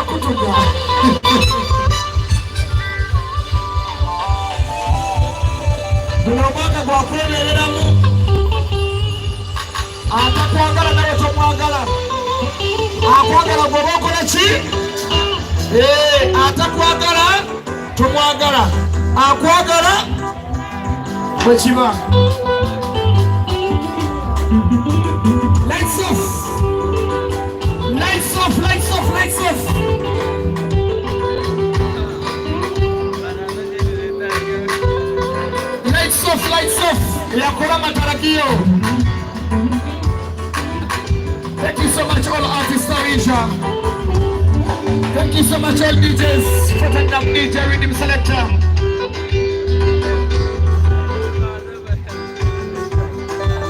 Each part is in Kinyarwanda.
kutuga. Mwaka kwa kwemereramu atakwagala nawe tomwagala akwagala bwoba okola ki atakwagala tomwagala akwagala bwekiba. Lights off, lights off, lights off, lights off. Lights off. Yakura matarajio. Thank you so much all artists of Asia. Thank you so much all DJs for taking up DJ Rhythm Selector.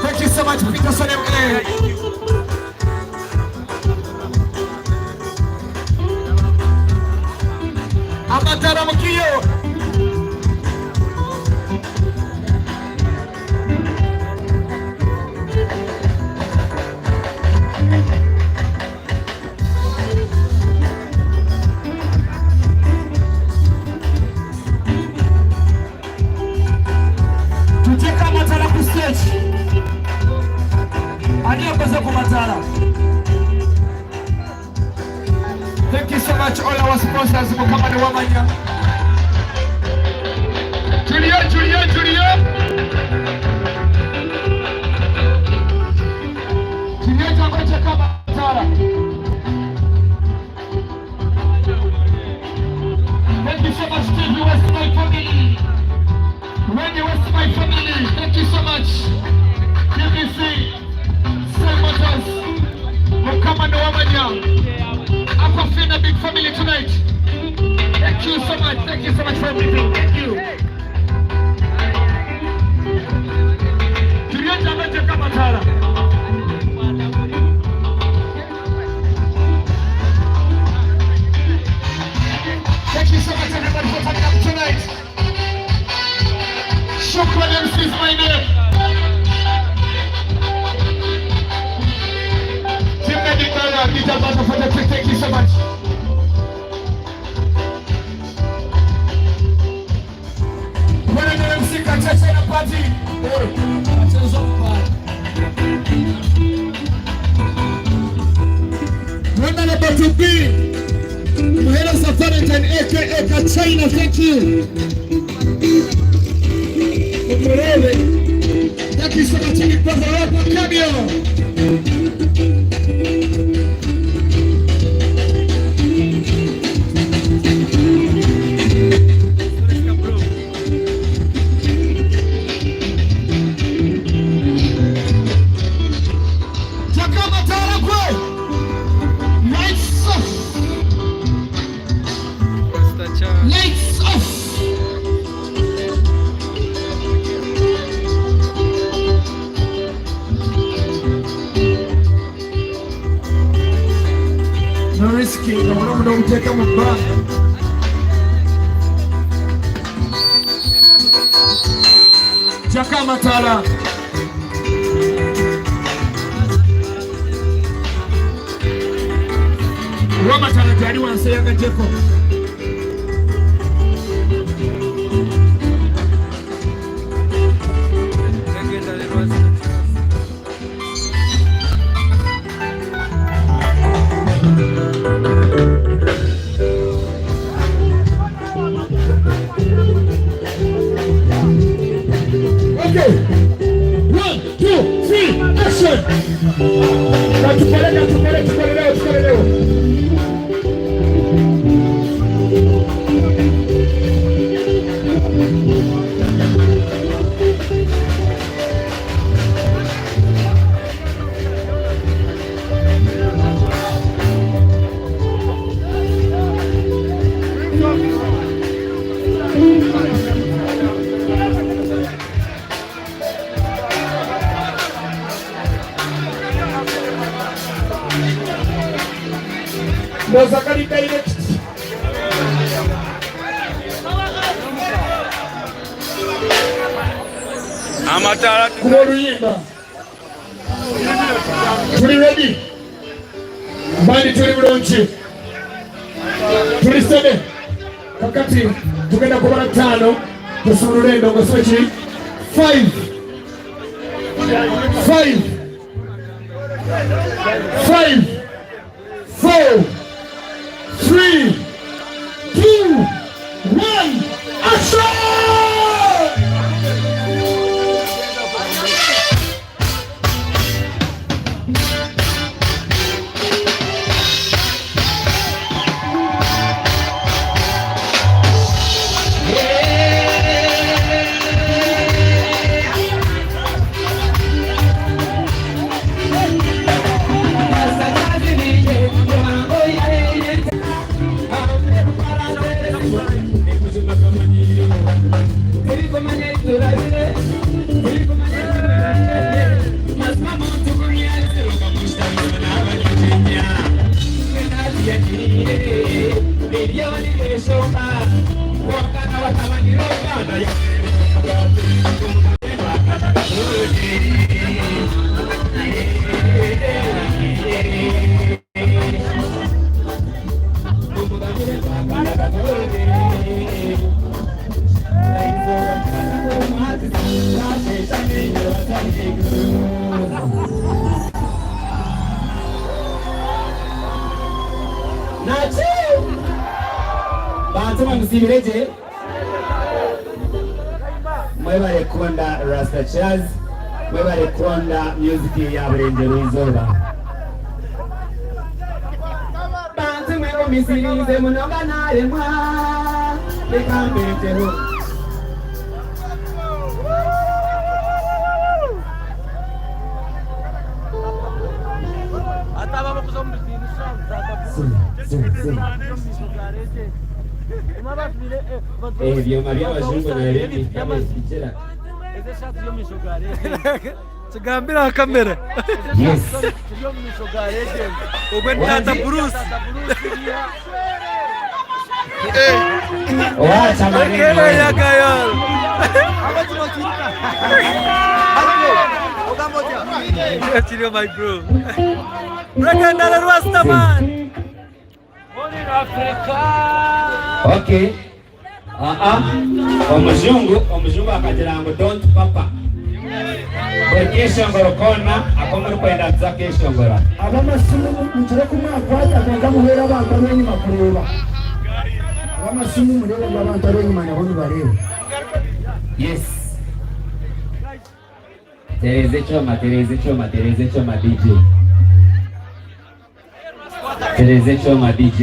Thank you so much Peter Sonem. Amatara Mukio. Thank you so much all our sponsors Mukama ne Wamanya. Julio. Julio tango cheka Matara. Thank you so much to the West my family. Radio West my family. Thank you so much. BBC. Motors, Mukama ne Wamanya. Aquafina big family tonight. Thank you so much for everything. Thank you. Tuliacha meje kama Tara. Thank you so much everybody for coming up tonight. Shukran MC is my name. Thank you so much. When I'm MC catch a party. When I'm about to be Mahela Safarentan aka China, thank you. Thank you so much, Mbarara Cameo. Don't take them back. Jakamatala. Wamatala jari wanasayanga jeko. Amatara kumoruyimba. Tuli ready? Bandi tuli bulungi. tuliseme kakati tugenda kubara 5 tusululendo ngosochi 5 5 5 4 3 2 1 action. Msibireje mwebale konda Rasta Charz mwebale konda music ya Burengero izoba bantu mwebo misirize munoga nare mwa lekambeteho ataba bakuzombisini Vyo Maria wajungu na Eleni kama ikichera. Tugambira kamera. Yes. Ubwenda Bruce. Wacha maneno ya gayo. Chilio my bro. Rekanda la Rasta man. Okay. Omuzungu akagira ngo don't papa. Kesho ngoro kona akomuri kwenda za kesho ngoro. Abamasimu mutare kumwaka akaga muhera abantu benyi makureba. Abamasimu mureba abantu benyi manya boni bareba. Yes. Tereze choma DJ. Tereze choma DJ.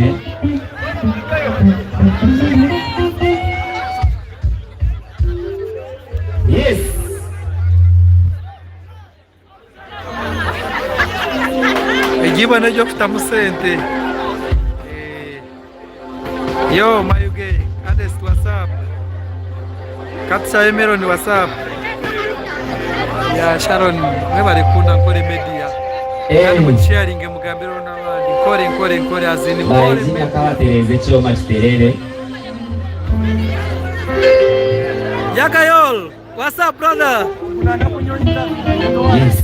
Yes. Ejiba na jo kutamusente. Yo Mayuge, Adest WhatsApp. Katsa Emero ni WhatsApp. Ya Sharon, mwebale kunda Nkore Media. Yani mucharing mugambiro na wandi. Nkore azini Nkore. Baizina kawa tereze choma chiterere. Yakayol, what's up brother? Yes.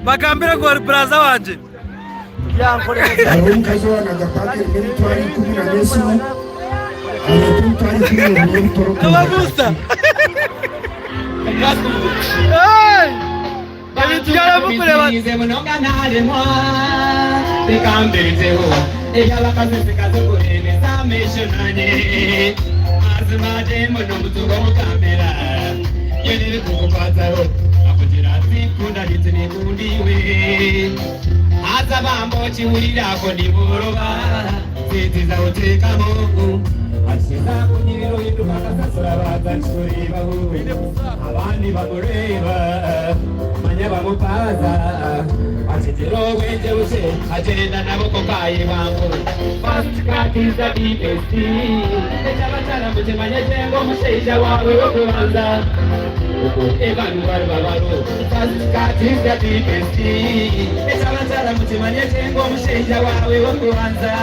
Bagambira ko brother wanje. Ya Nkore. Alo mkazo wanagapaki mtwari 10 na Yesu. Kawagusta. Hey! Ebitiyala mukuleba. Munonga nale mwa. Bekambeteho. Eyala kasesekazo kurene sameshonane. Azimade munomutugo mukambera. Yene kukwataho. Akujira sikunda litini kundiwe. Azabambo chiwulira ko ndiboroba. Sitiza utekamo. Ashiza kunyiro yinduka kasasura batanchureba huwe. Abandi bamureba. Manya bamupaza. Atitiro wenje use. Agenda nabo kokaye bangu. First cut is the DST. Echabachara mchemanya jengo msheja wawe wokuanza. Evan Barbaro. First cut is the DST. Echabachara mchemanya jengo msheja wawe wokuanza.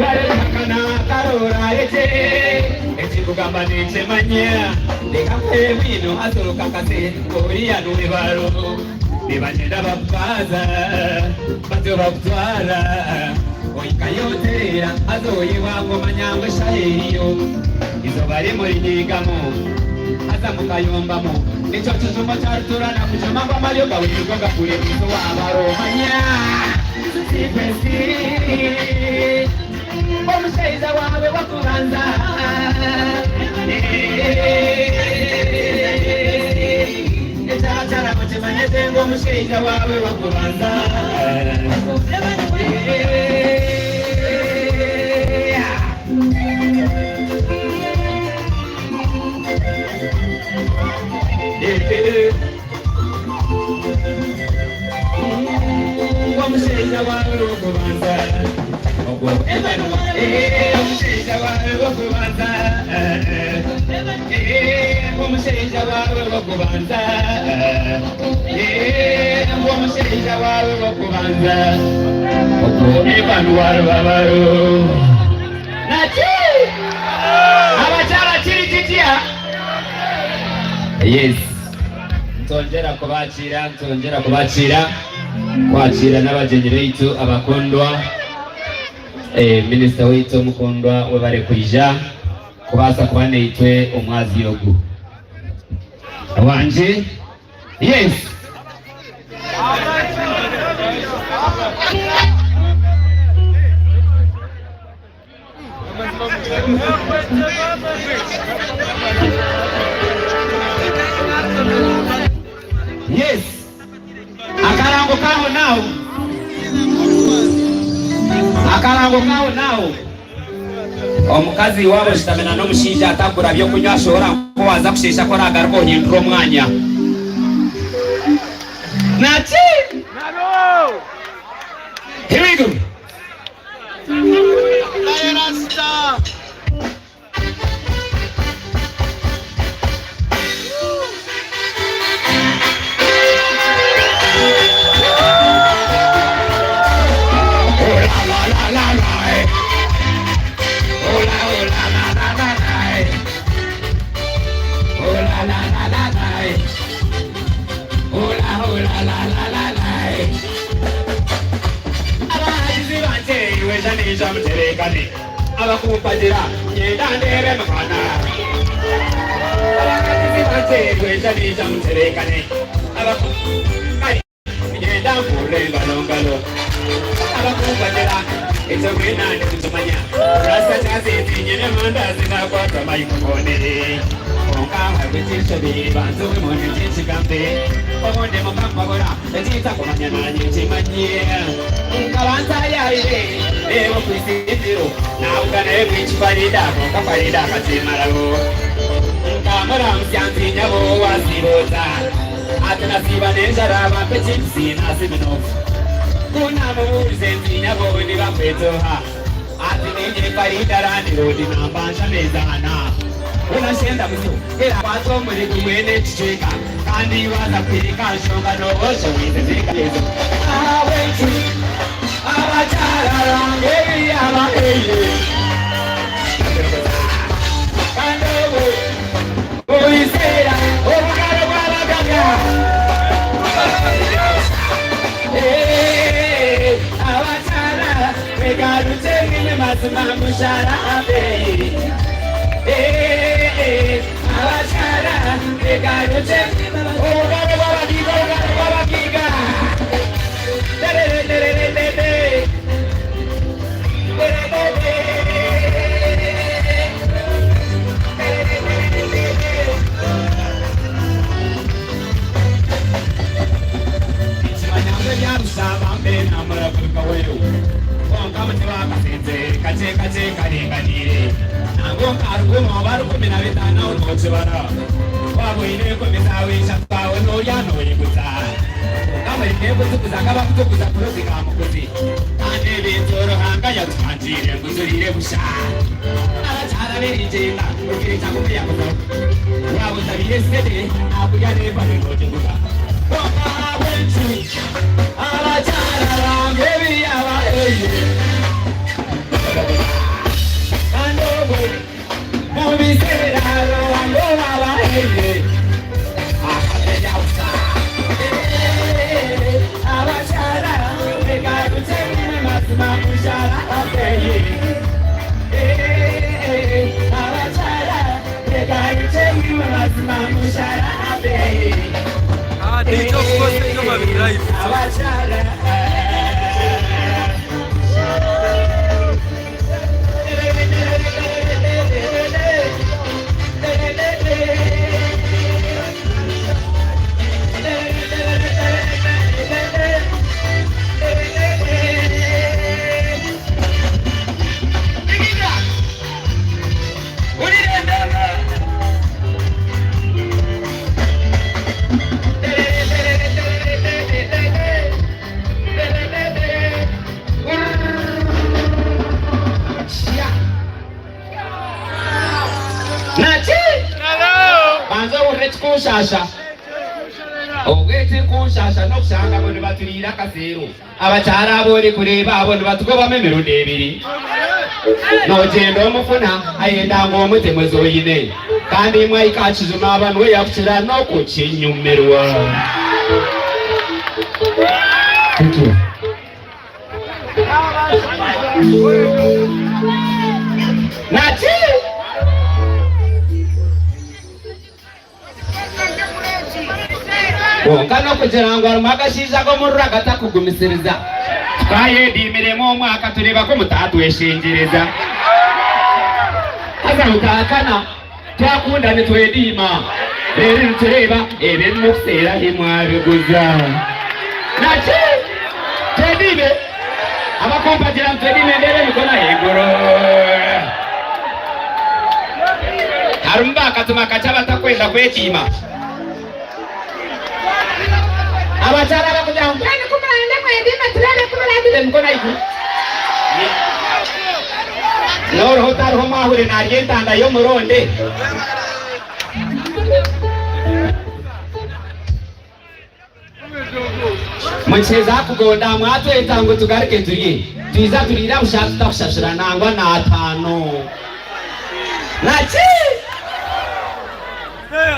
wale makana karora ete eti kugamba nechemanya ndekakwe bino asoroka kase koriya n'ubibaro nibagenda bakubaza bato bakutwara oyikayoterera azoyiwango manyangwe shaheriyo izo bari muri nyigamo aza mukayombamo nico tuzumo cyaruturana kujama ngo amaryo gawirirwa gakure mwizo wabaromanya sipesi omushaija wawe wakubanza ekyarakyara mukimanyete ng'omushaija wawe wakubanza omushaija wawe wakubanza omushaija wawe wakubanza omushaija wawe wakubanza omushaija wawe wakubanza ebanuwaro babaro naki abakyala kiri kitya yes ntongera kubakira kwakira n'abagenyi baitu abakundwa minisita waitu omukundwa we bari kuija kubasa kuba neitwe omwazi yogu wanje yes yes akarango kaho nawo omukazi wabo kitamena n'omushinja atagura byokunywa ashobora kuwaza kushesha ko aragaruka ohindura omwanya naki here we go Rasta abakumpagira ngenda ndebe mukana abakatizibateweza muterekane ngenda ngulengalo abakumpagira ekyo mwenandi kutumanya Rasta kyazizinyene mandazi nakwata mayikomone onkawa kwekyeshobi banzuwe mone kyekigambe omonde mukampabora ekiyita kumanya nanye kimanye nkabantayaire ewo kwisiziro nawuganaye kwikifarida kokafarida akatimalawo nkamura musyanzinyabo wasiroza ate nasiba nenjara bampe chipsi nasiminofu kunamubuze nzinyabo nibakwetoha ati ninye farida randirodi nambanja nezana unashenda muzo era kwazo muri kumwene chicheka kandi waza kwirika shonga nobosho wizezeka lezo awetu abachara rangebi abaheye kandobo oisera obugalo bwabagaga abachara begarutse ngine mazima mushara abeyi abachara begarutse obugalo bwabagiga DJ of course yo babiri live. Kushasha ogete kushasha no kushanga abantu baturira kasero abacara abone kureba abantu batugo bamemero debiri no gendo mufuna ayenda ngo mutemo zoyine kandi mwa ikachizuma abantu we yakira no kuchinyumerwa Nati Kano kugira ngo arumagashiza go murura gatakugumisiriza twayedirimo umwaka tureba ko mutatweshengereza aza mutakana twakunda nitwedima rero tureba ebe mufera himwabiguza nachi twedibe abakompagira twedime ndere bikona hegoro harumba katuma kachaba takwenda kwedima Abachara bakuja kwani kumulanda kwedima tulale kumulanda mkona iku Lord hotar homa hure na yentanda yo muronde Mcheza kugonda mwatu etango tugarike turiye tuiza turira ushaka takushashira nangwa na atano Nachi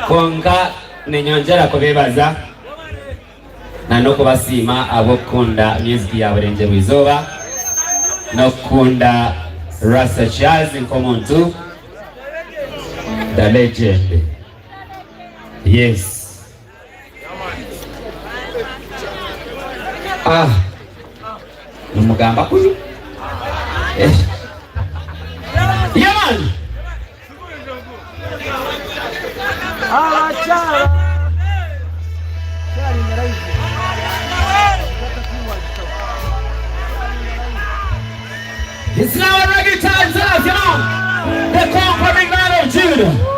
Konga nenyonjera kubebaza na no kubasima abokunda music ya Burenje Mwizoba no kunda Rasta Charz nkomuntu the legend yes numugamba kuyu yaman It's now a reggae time, y'all. The conquering man of Judah.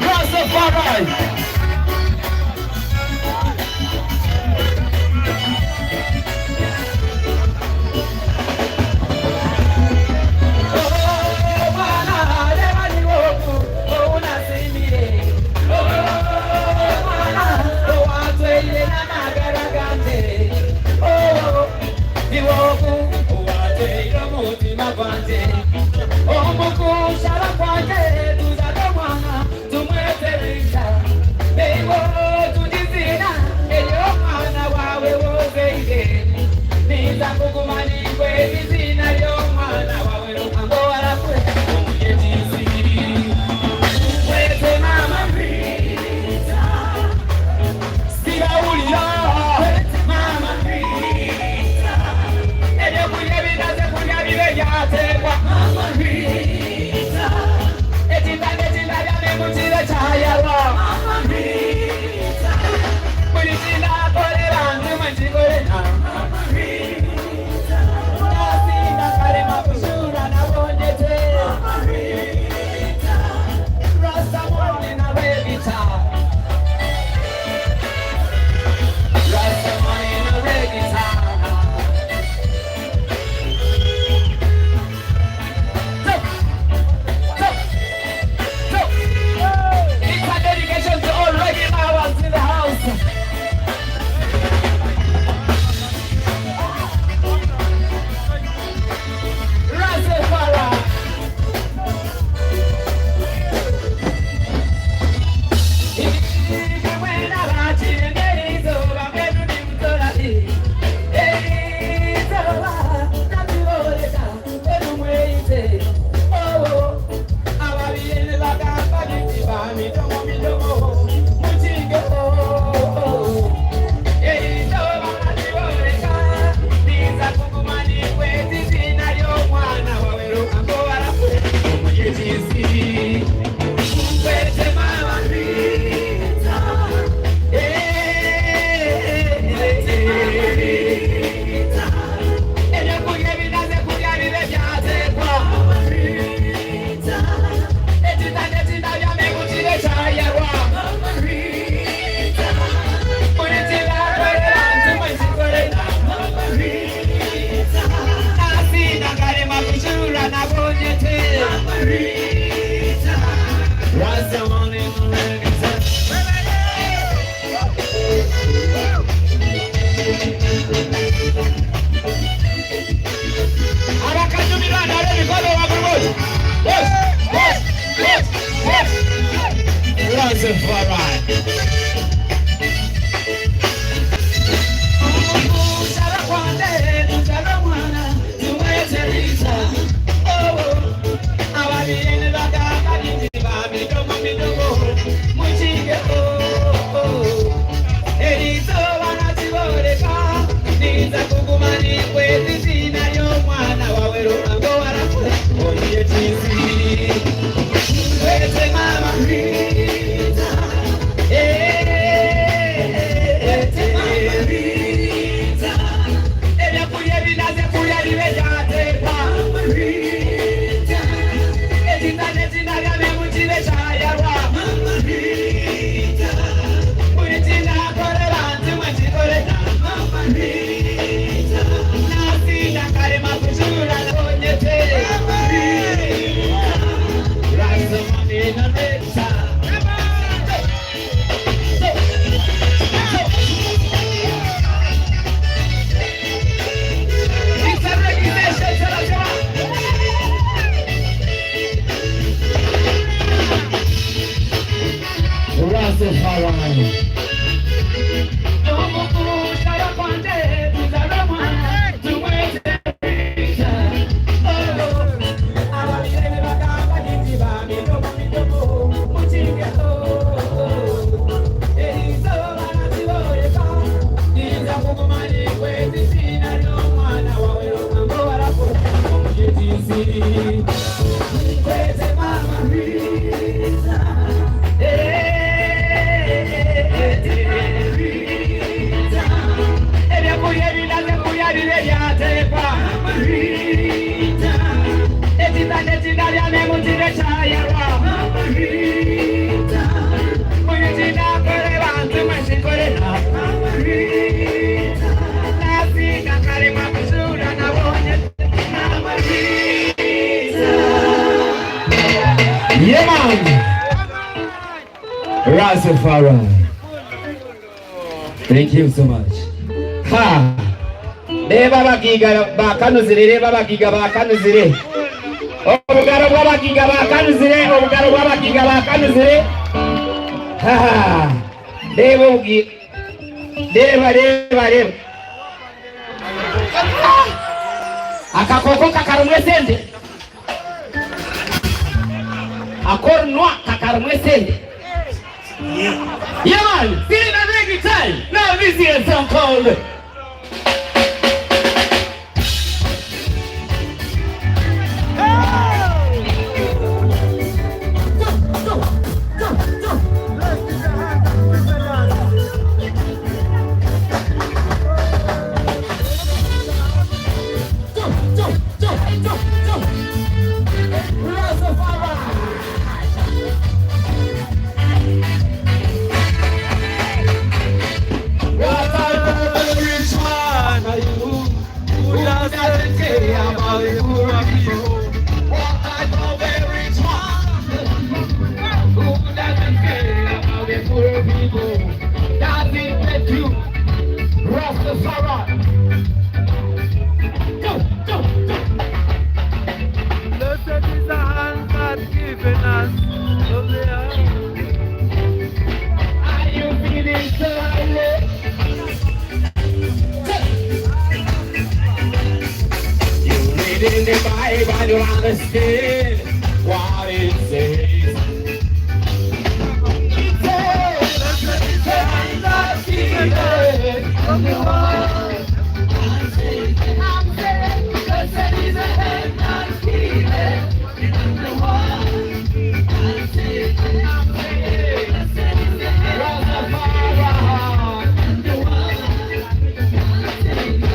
Rastafari. Yeah, man. Rastafari. Thank you so much. Ha. Reba bagiga bakanuzire, reba bagiga bakanuzire. Obugaro bw'abagiga bakanuzire, obugaro bw'abagiga bakanuzire. Ha. Reba ugi. Reba. Akakoko kakarumwe sende. Akornwa kakarumwe sende. Yeah, man, feeling a reggae time. Now this is a song called in the Bible, you understand what it says. It says, I'm not defeated. I'm the one. I'm saved. Blessed is the hand not defeated. I'm the one. I'm saved. Blessed is the hand Rastafari. I'm the one. I'm saved.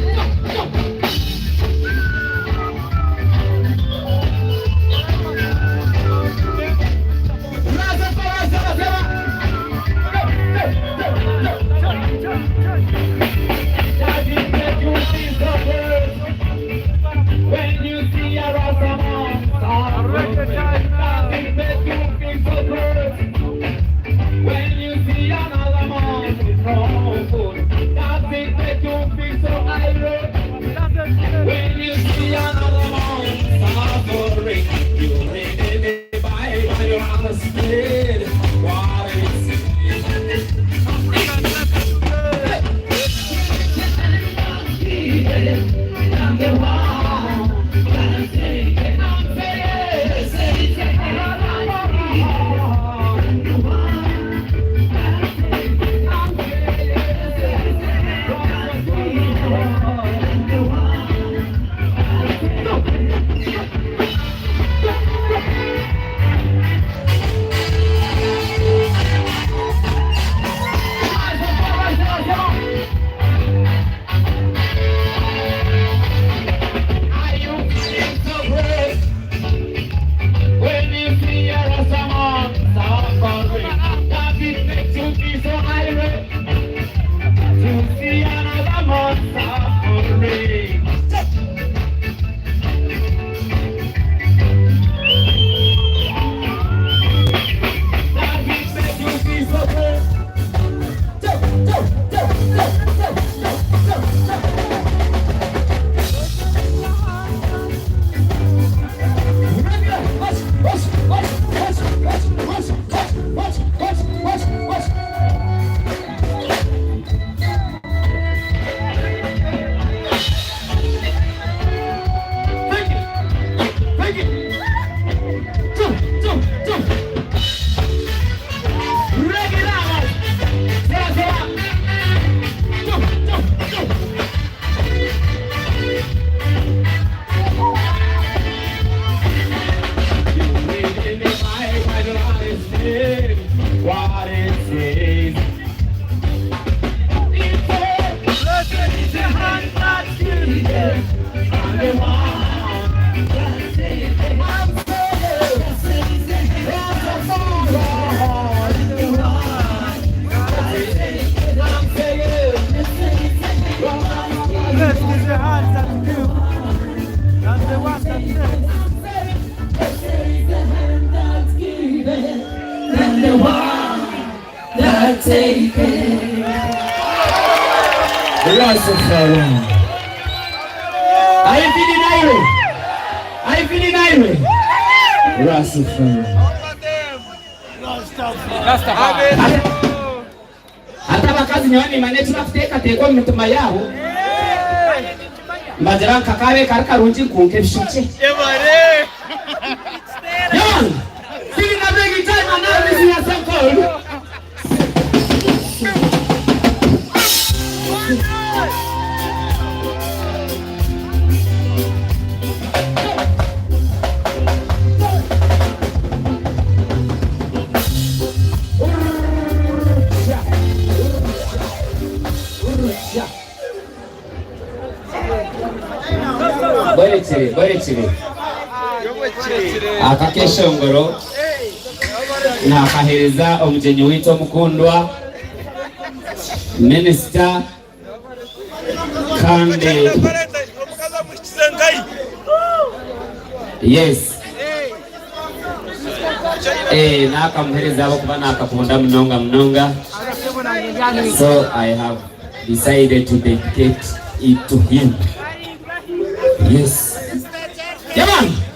Hata bakazi nyoni manetu nakuteka teko mituma yao Mbarara kakawe karika runji kunke bishuche Yon! Sili na begi time analysis ya Ankole Bwerekere akakeshongoro nakahereza omugenyi wito mukundwa Minister kandi yes nakamuhereza abo kuba nakakunda munonga so I have decided to dedicate it to him. Yes. Come on.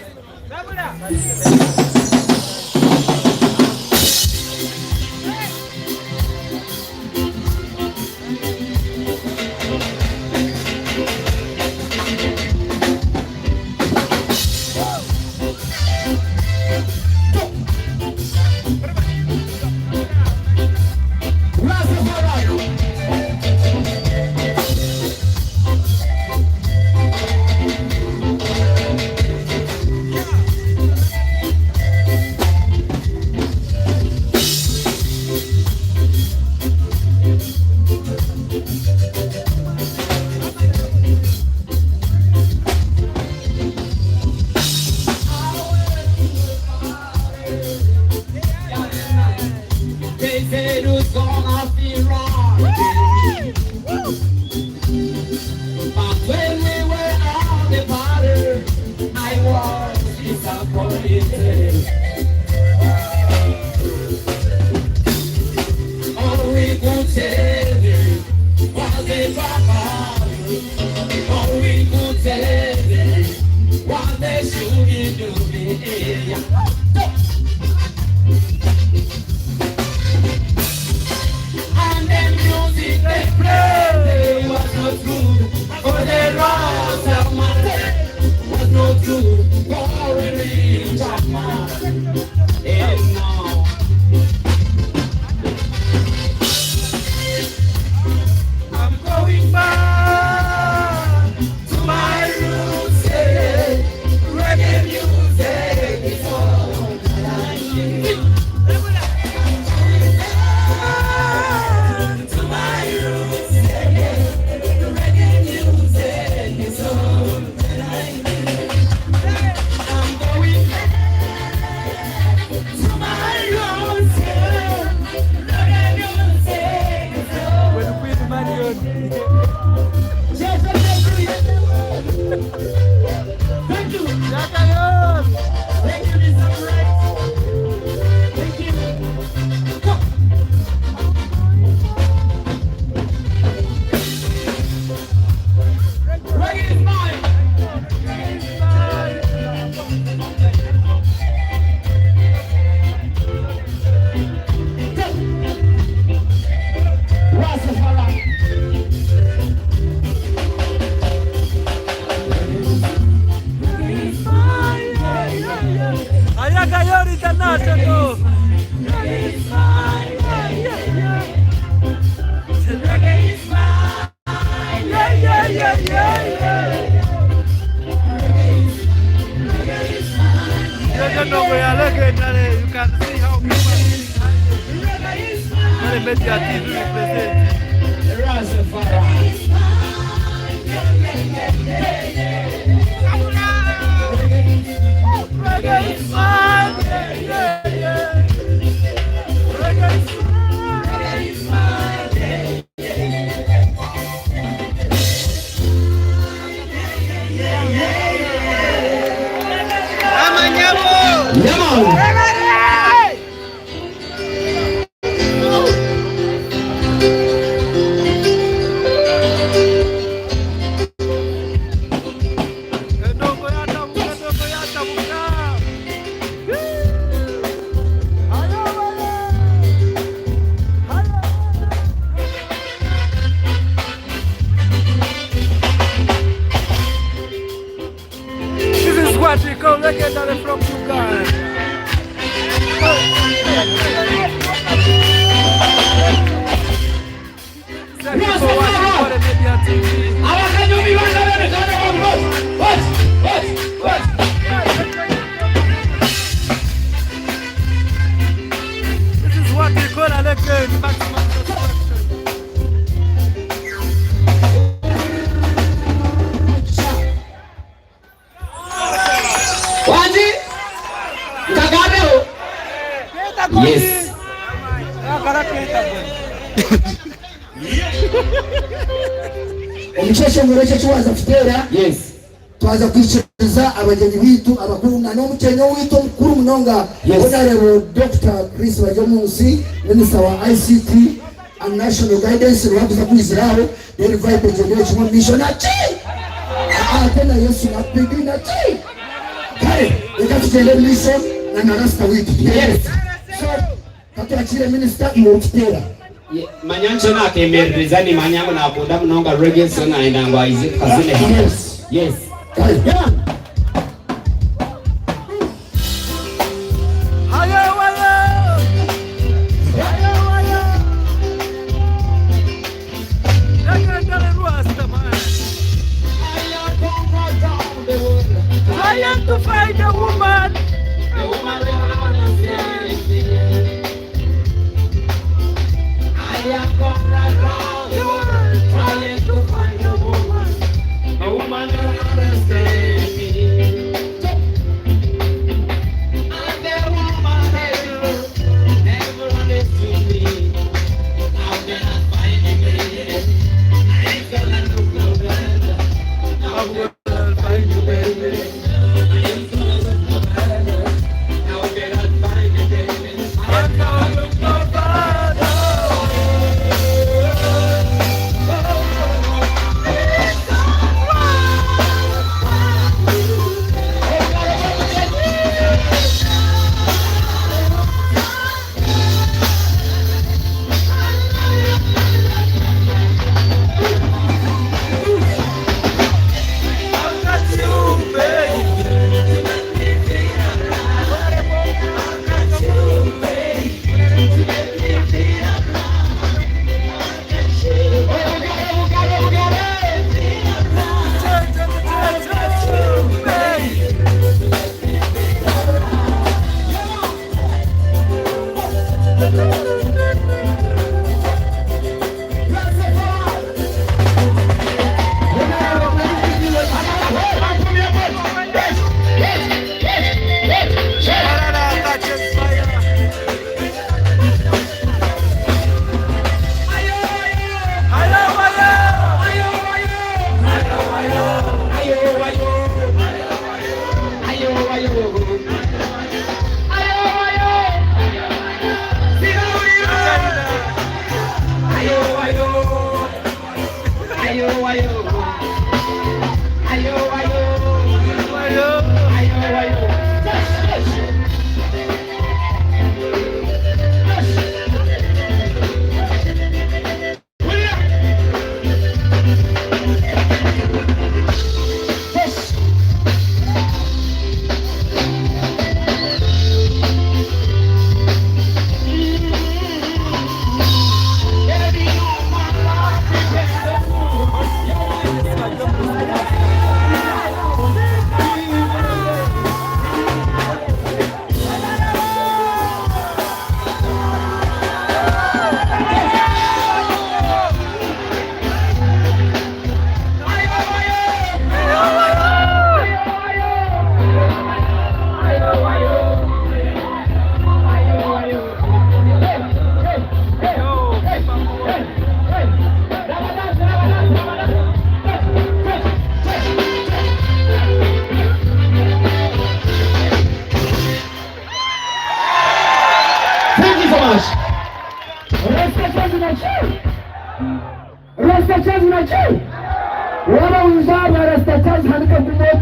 NKORE Media TV represent. Legendary from Uganda. Thank you for watching NKORE Media TV. This is what we call a legend, maximum satisfaction. Yes. Omusheshe ngoroche chwaza kutera. Yes. Twaza kwishiriza abagenyi bitu abakuru na n'omukenyo witu mukuru munonga. Honorable Dr. Chris Bajomunsi, Minister wa ICT and National Guidance wabuza kwiziraho the revival generation mission ati. Tena Yesu na pigina ati. Kare, ekatujele mission na Rasta witu. Yes. So, katwachire minister mukitera. Manyancho na kemereza ni manyango na aponda mnonga reggae sona endangwa izi kazine. Yes. Yes. Yeah. I am to find a woman. A woman that understands me. I am going around the world trying to find a woman that understands me. And the woman never understood me. How can I find a man? I ain't gonna look no better. How will I find you, baby? Baby.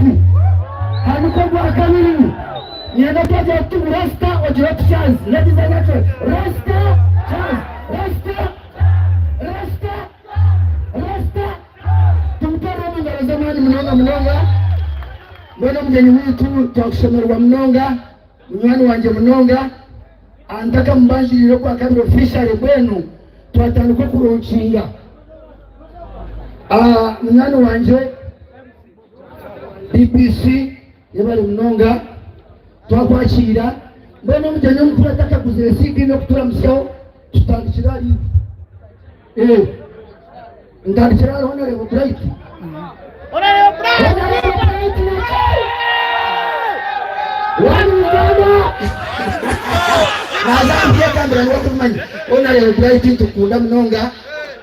bright. Hanuko kabiri. Nienda paja tu Rasta or Charz. Ladies and gentlemen, Rasta, Charz, Rasta. Tumpara mwa zamani mnonga. Mbona mjeni wetu takushomerwa mnonga. Mnywani wanje mnonga. Andaka mbanjiriro kwa kabiri official bwenu. Twatanuko kuruchinga. Mnywani wanje BBC yabali mnonga. Twakwakira. Mbona mjeni mtu ataka kuzesiki no kutura mseo tutandikirali. Ndandikirali honorable bright. Honorable bright. Uganda. Nazambia kambira ngokumanyi. Honorable bright tukunda mnonga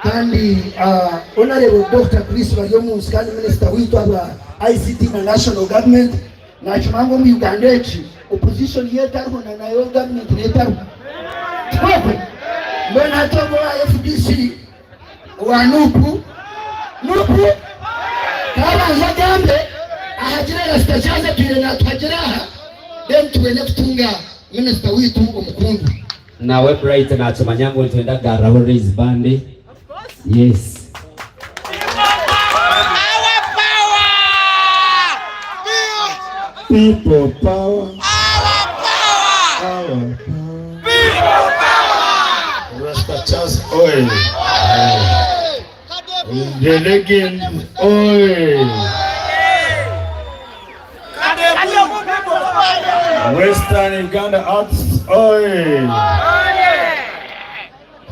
kandi honorable Dr. Chris Baryomunsi kandi minister witu aba ICT na national government na chumango mu Uganda echi opposition yetarho na nayo government yetarho. Mbona tobo FDC wanupu kama zagambe ahajira Rasta Charz tuile na twajiraha then tuwene kutunga minister witu omukundu nawe bright na chamanyango tuenda gara raise band. Yes, people power, people power. Rasta Charz oil. Delegate oil. Western Uganda artists oil.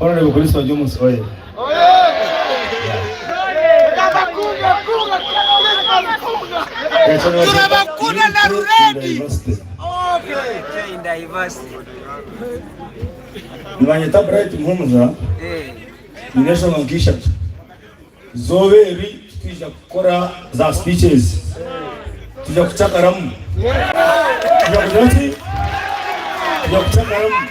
Honorable Chris Baryomunsi oil. Tunabakuna na ruredi. Mwanyeta bright mhumza. National t-shirt. Zoveri tija kukora za speeches. Tija kuchakaramu. Tija kuchakaramu.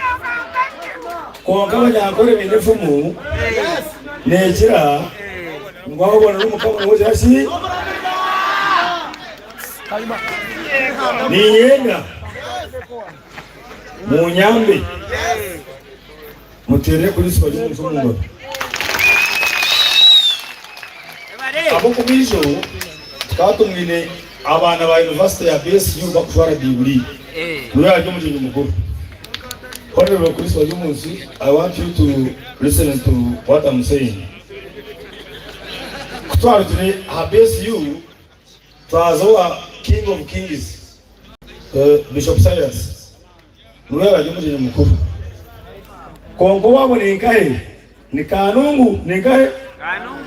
Kwa kama Ankole menefumu. Nejira. Ngwaho wana rumu kama mmoja hasi. Niyenga Munyambe mutere kuri Chris Baryomunsi mungo abo kumijo twatumwine abana ba university ya BSU bakufara diguri muri aje mu kintu mukuru. Honorable Chris Baryomunsi, I want you to listen to what I'm saying. Kutwara tuni BSU twazoa King of Kings, Bishop Cyrus. Nuwela jumuji ni mkuru. Kongo wabo ni nkahe? Ni kanungu, ni nkahe? Kanungu.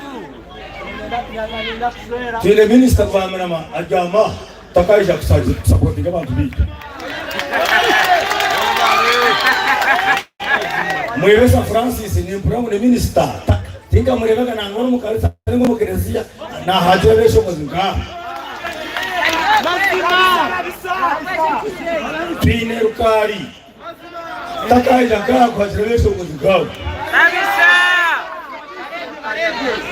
Tuile minister kwa mnama ajama takaisha kusapoti kama tubi. Mwewesa Francis ni mpuramu ni minister. Tinka mweweka na ngono mkalisa ngo mkerezia na hajewesho mzinga. Tine rukari takaida kaa kwa jireweso muzikao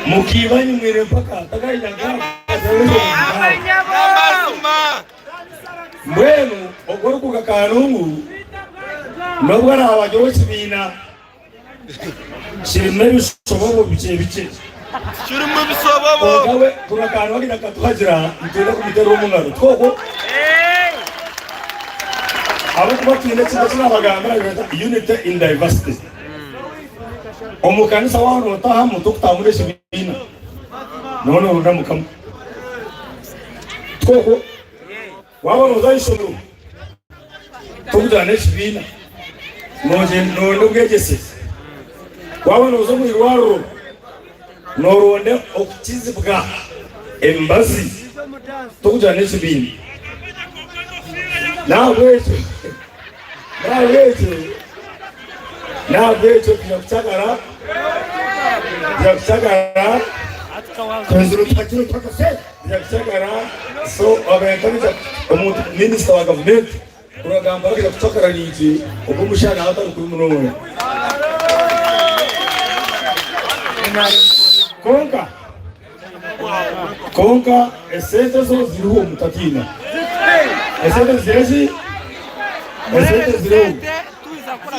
mukibanyi mwere mpaka takaida kaa kwa jireweso muzikao mwenu ogoruku kakanungu nobwana abajosi bina shirimeru sobobo bice Shirimu bisobobo okawe kurakano wakida katuhajira mtenda kumitero mungaro twoko abo kubatinde cyane bagambira unity in diversity. Omukanisa wano tahamu tuktamure shibina nono ndamukam twoko wabo nozayishuru tujane shibina noje nogegese wabo nozo mwirwaro noronde okukizibwa embazi tujane shibina Nawete kuchakara so abekaniza minister wa government kuragamba kira kuchakara niki okumushana hata kumunowe konka konka esente zo ziriho mutatina esente zirezi esente ziriho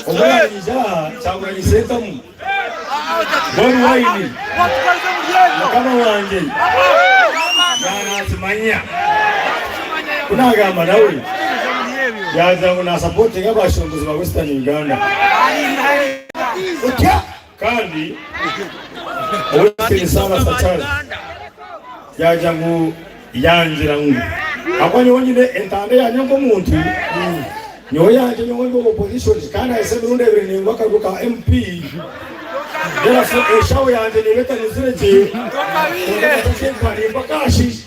ubwanyijaha cyangwa isetamu boni wayini mukama wanjye yanazimanya kunagamba nawe yaza ngo nasapoti nk'abashunguzi ba Western Uganda kandi uwese sana Charz yaja ngo yanjira ngo akwanye wonyine entande yanyo ko muntu nyo yaje nyo ngo opposition kandi ese burunde bene ngo akaruka MP dera so eshawo yanje ni leta nizireje ndakabire bakashi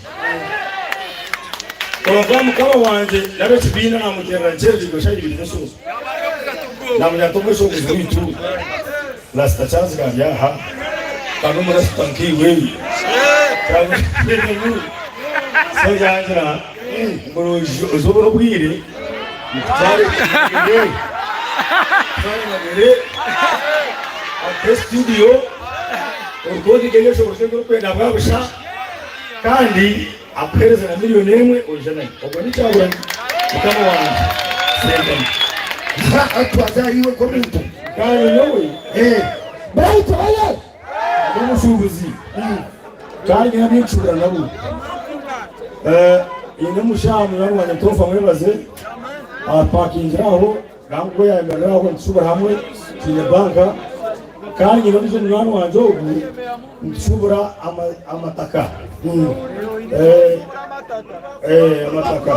kwa mukaba wanje nabe kibina na mugera njeje goshaje ibintu so na munyatomwe so kuzitu Rasta Charz ganja ha kanu Rasta kiwe cyangwa so yanjira ngo zoboro bwire mutare kiwe a studio urgodi gele so urgodi ko na bwabusha kandi apereza na miliyoni imwe ujana ubwo ni cyabura mukama wanjye senta atwazariwe ko muntu kandi nowe Bright oye n'umushubuzi kandi n'abicura nabo ine mushamu yarwanya tofa mwebaze apakingiraho ntabwo yamereraho nsubira hamwe kine banka kandi n'ibyo mwana wanje ubu nsubira amataka amataka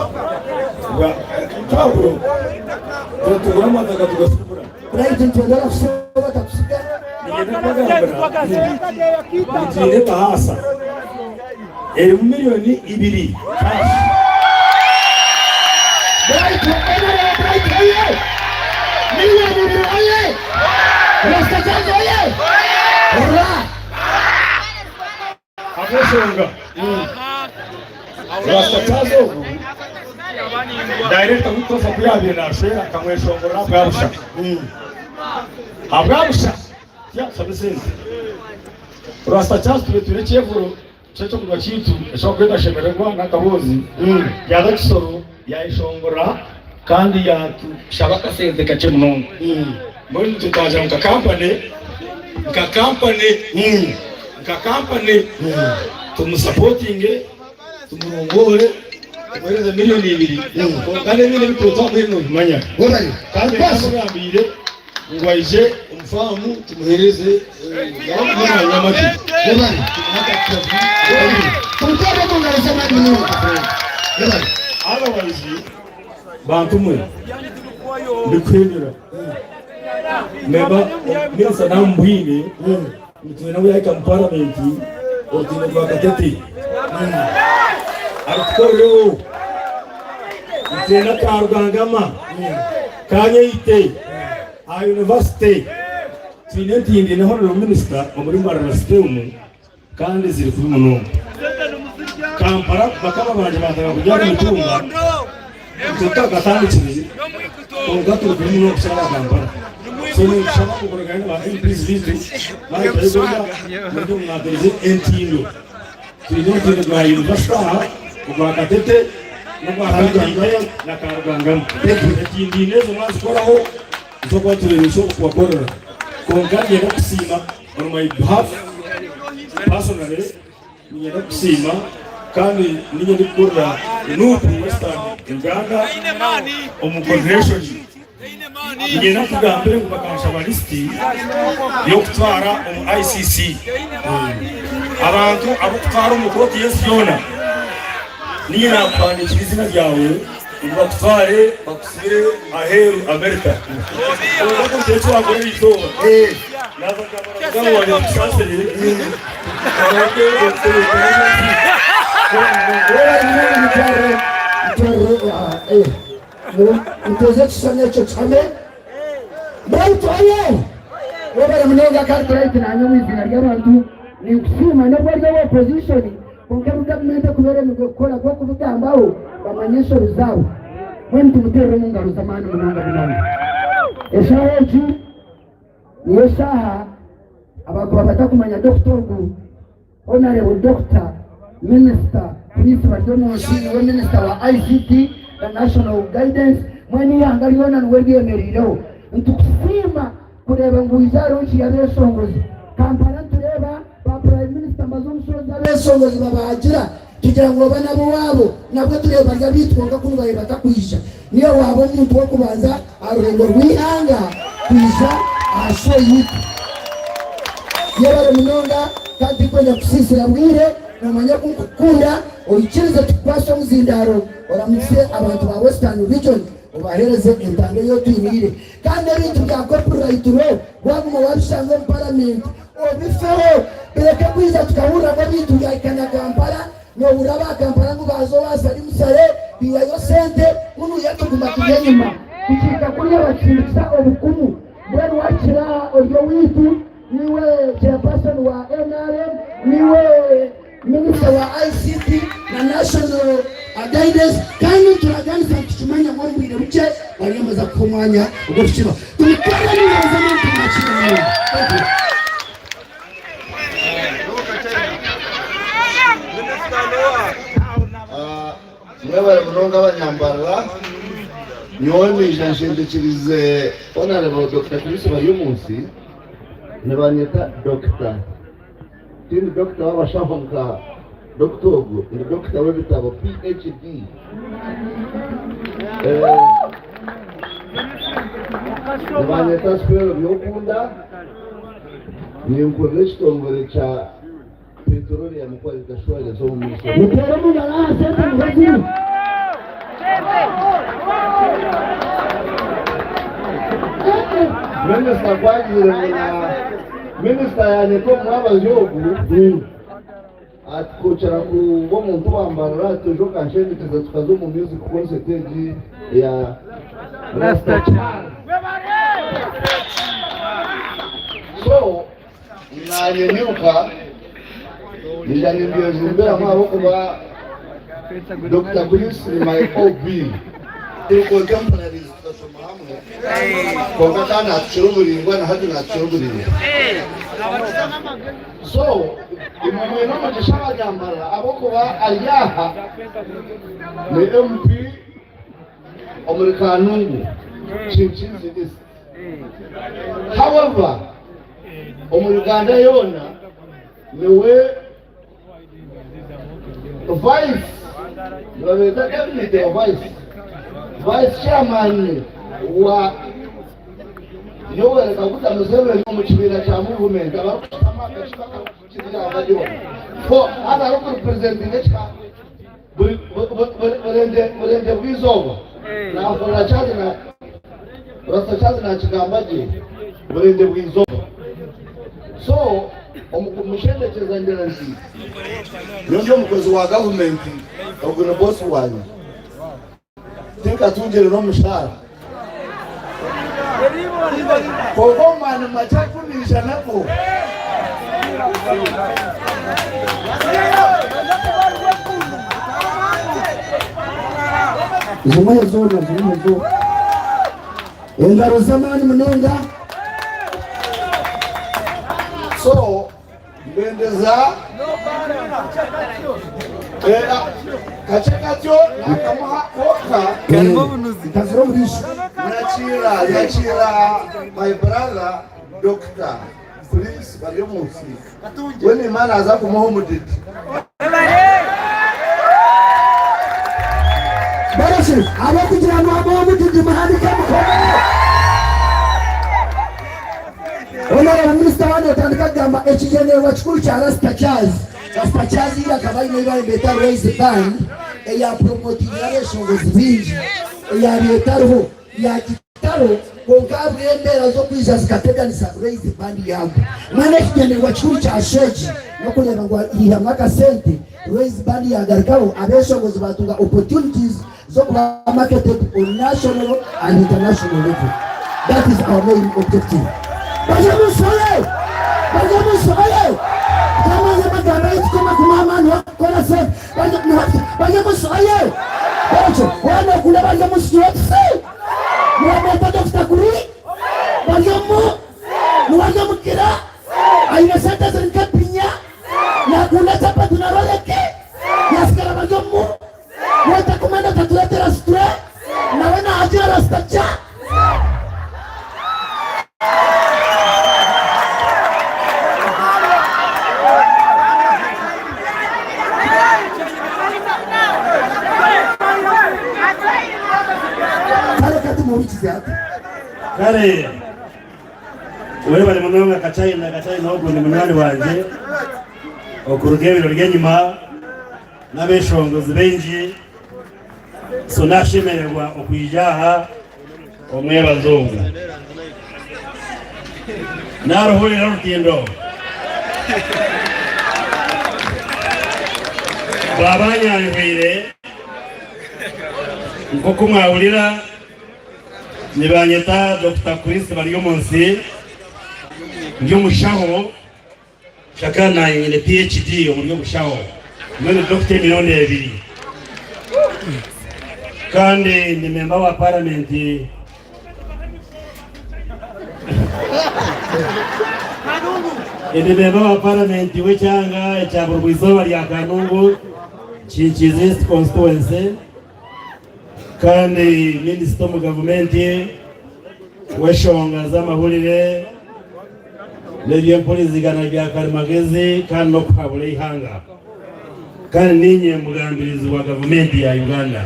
taburo tugura amataka tugasubira Bright ntondera kusoba takusiga Nitire bahasa miliyoni 2 cash. Bright oye miliyoni 2 oye Rasta Charz oye Abeshonga Rasta Charz director witoza kuyabira na shera kamweshongora bwabusha abwabusha ya sabesezi Rasta Charz tureturekeye vuro cyo kuba kitu esho kwenda shemererwa nakabozi yaga kisoro yaishongora kandi yatushabaka sente kace munongo muri tutaje mu kampani tumusupporting tumurongore tumereza miliyoni 2 kandi bine bitoza muri no manya kandi basubambire ngo aje umfamu tumuhereze nyamati Tuntore mungareza mani otherwise bantumwe ndikwendera meba nisa nambuine mtuna we aka parliament ordine kwa katete arikoro mtena karugangama kanye ite a university tinenti indi na honorable minister muri Mbarara stem kandi ziri kuri muno Kampala bakaba banje batanga kujya mutumba tutaka kandi kiri ongato kuri muno kusaba Kampala so ni kusaba kuborogana ba MPs visit mai kayoga ndio mnadirize entindo tinenti na university kwa katete kwa harugangaya na karugangama enti nezo mwazikoraho zo kwa turenisho kwa bora kongaje no kusima on my behalf personally niye no kusima kandi niye ndikora nupu Western Uganda omukonvention niye nakugambire ngo bakansha balisti yo kutwara mu ICC abantu abo kutwara mu koti yesiona niye napandikira izina ryawe bakutware bakusire aheru Amerika ubwo cyo wagore itoba naza kamera ngo wabisasire Mtoze kusanya chochame Bright oye wabara mnoga kandi Bright na nyomi izina ry'abantu ni kusima no bwaryo wa opposition konkamu government kubere mu gukora kwa kubutambaho bamanyesho ruzabo when tumutero munga ruzamani munanga binani eshaho ji niyo saha abagabo batakumanya doctor gu honorable doctor Minister Chris Bajomunsi niwe Minister wa ICT na National Guidance mwani angaliona niwegemeriro ntukusima kureba ngo izaro y'abesongozi Kampala tureba ba Prime Minister mazomsoza abesongozi babagira kugira ngo bana bo wabo nabwo tureba rya bitwonga kuno baye batakwisha niyo wabo umuntu wo kubanza arurengo rwihanga kwisha ashoyite yabara munonga kandi kwenda kusisira bwire namanya kukunda oyikiriza tukwasha muzindaro oramutse abantu ba Western Region ubahereze intango yo twinire kandi ebintu bya copyright ro waguma wabishanze mu parliament obifeho bereke kwiza tukahura n'ibintu bya Kampala no uraba Kampala ngo bazo basari musare biyayo sente unu yakuguma kuyenyuma kikika kuri abakirisa obukumu bwari wakira oryo witu niwe chairperson wa NRM niwe Minister wa ICT na National Guidance kandi turaganisa tukimanya ngo mbire buke bariyamaza kumwanya ugofishira tulikora ni lazima tumachira mwebale munonga abanyambarara nyowe janshindikirize honorable Dr. Chris Bajomunsi nebanyeta Dr. Tini Dr. wabashahonka Dr. ni Dr. webitabo PhD nebanyeta spero byokunda ni mkore kitongore cha petroli ya mkwali kashwale zo mumiso Mutero Mbarara sasa mwazimu Minister kwajire na Minister yaneko mwabajogu atikochera ku bo muntu wambara tojo kansheni kiza tukazo mu music concert ya Rasta Charz. So nanyenyuka nijanimbia zumbera maboko ba Dr. Chris my OB tuko temporary tutasoma hamwe kwa kana achurubulingwa na hatu na achurubulingwa so imamwe no mashaka jambara aboko ba ayaha ni MP Amerikanungu chinchizi this however Uganda yona niwe vice the deputy vice chairman wa Yoweri Kaguta Museveni mu kibira kya movement abakusama kashaka kukirira abajyo for other local representing echa burende bwizoba na afora Charz na Rasta Charz na kigambaje burende bwizoba so omukushendekeza ndera nzi nyo mukozi wa government oguna boss wanyu tika tunjere no mushara koko mwana machakunisha nako zumezo engaro zamani munonga so mbendeza kachekatyo nakamuha koka kaziro murisha Nachira my brother Dr. Chris Bajomunsi when the man aza kumuhumudit barasi abakugira n'abamudidi mahali kamukoma Honorable Minister wano tandika gamba ekigene wa kikulu kya Rasta Charz yakabayi n'ebali beta raise band eya promoting y'abesongozi bingi eya byetaruho ya kitaro konkabu embera zo kwiza zikateganisa raise band yabo mwana ekigene wa kikulu kya Sheji nokuleba ngo ihamaka sente raise band yagarikaho abesongozi batunga opportunities zo kuba marketed on national and international level. That is our main objective. Bajamusoye kama zamagara itukoma kumama ni wakona se bajamusoye bacho wana kula bajamusoye ni wameta Dr. Chris bajamu ni wajamukira aina santa zinkapinya na kula chapa tunaroleke natuletera stress nawe nagira Rasta cha kale kati mu wiki zate kale wewe bali munonga kachai na ogo ni munani wanje okurugebiro ryenyuma n'abeshongozi benji so nashemererwa okwijaha omwe bazungu naruhurira rutindo babanyangwire nkoko mwahurira nibanyeta Dr. Chris bariyo munsi by'umushaho shakana nyine PhD mu by'umushaho mwene Dr. Miliyoni 2 kandi ni member wa parliament member wa parliament w'Ekyanga ekya Burwizoba lya Kanungu Kinkizi constituency kandi minister mu government w'eshonga z'amahurire n'eby'empulizigana bya karimagezi kandi no kuhabula ihanga kandi ninye mugambirizi wa government ya Uganda